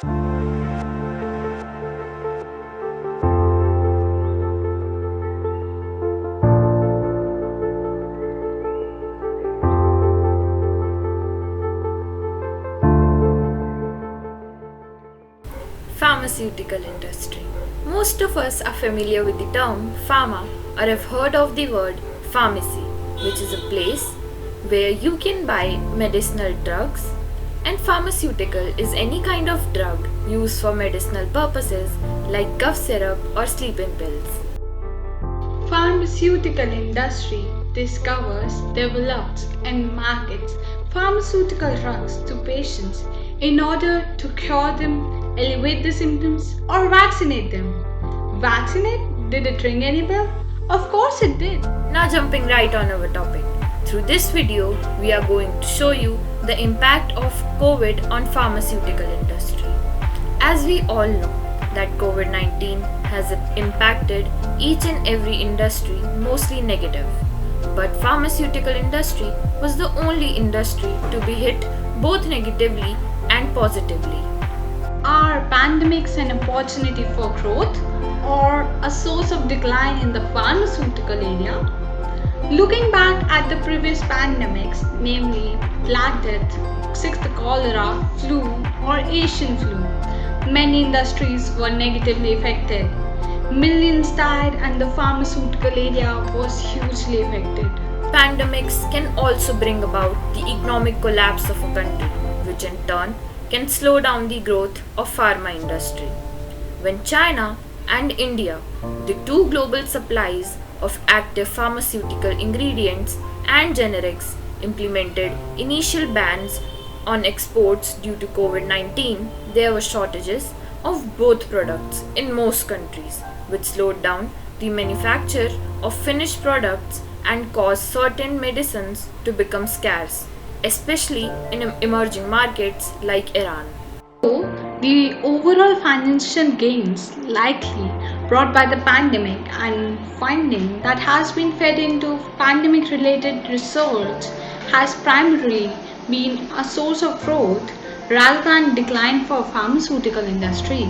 Pharmaceutical industry. Most of us are familiar with the term pharma or have heard of the word pharmacy, which is a place where you can buy medicinal drugs, and pharmaceutical is any kind of drug used for medicinal purposes like cough syrup or sleeping pills. Pharmaceutical industry discovers, develops and markets pharmaceutical drugs to patients in order to cure them, alleviate the symptoms or vaccinate them. Vaccinate? Did it ring any bell? Of course it did. Now jumping right on our topic. Through this video, we are going to show you the impact of COVID on pharmaceutical industry. As we all know that COVID-19 has impacted each and every industry, mostly negative. But pharmaceutical industry was the only industry to be hit both negatively and positively. Are pandemics an opportunity for growth or a source of decline in the pharmaceutical area? Looking back at the previous pandemics, namely Black Death, Sixth Cholera, flu or Asian flu, many industries were negatively affected. Millions died and the pharmaceutical area was hugely affected. Pandemics can also bring about the economic collapse of a country, which in turn can slow down the growth of pharma industry. When China and India, the two global suppliers of active pharmaceutical ingredients and generics, implemented initial bans on exports due to COVID-19, there were shortages of both products in most countries, which slowed down the manufacture of finished products and caused certain medicines to become scarce, especially in emerging markets like Iran. So, the overall financial gains likely brought by the pandemic and funding that has been fed into pandemic related research has primarily been a source of growth rather than decline for pharmaceutical industry.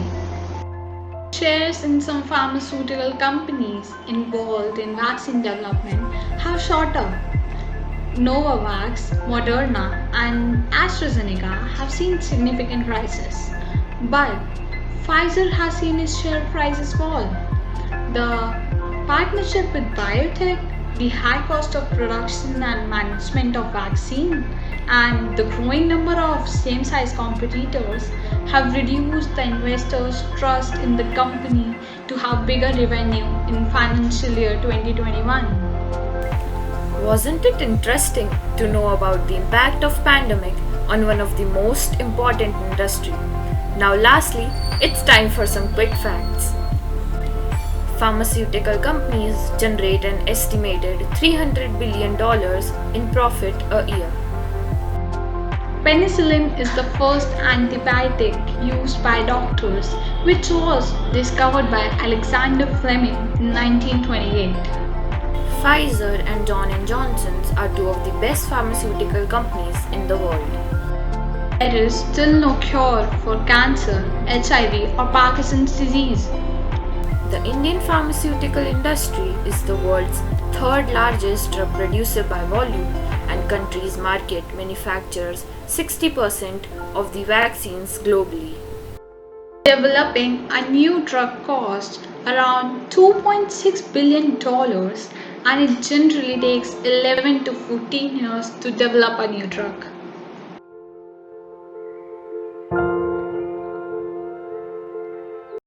Shares in some pharmaceutical companies involved in vaccine development have shot up. Novavax, Moderna, and AstraZeneca have seen significant rises, but Pfizer has seen its share prices fall. The partnership with biotech, the high cost of production and management of vaccine, and the growing number of same-size competitors have reduced the investors' trust in the company to have bigger revenue in financial year 2021. Wasn't it interesting to know about the impact of pandemic on one of the most important industry? Now lastly, it's time for some quick facts. Pharmaceutical companies generate an estimated $300 billion in profit a year. Penicillin is the first antibiotic used by doctors, which was discovered by Alexander Fleming in 1928. Pfizer and Johnson & Johnson are two of the best pharmaceutical companies in the world. There is still no cure for cancer, HIV or Parkinson's disease. The Indian pharmaceutical industry is the world's third largest drug producer by volume, and country's market manufactures 60% of the vaccines globally. Developing a new drug costs around $2.6 billion, and it generally takes 11 to 14 years to develop a new drug.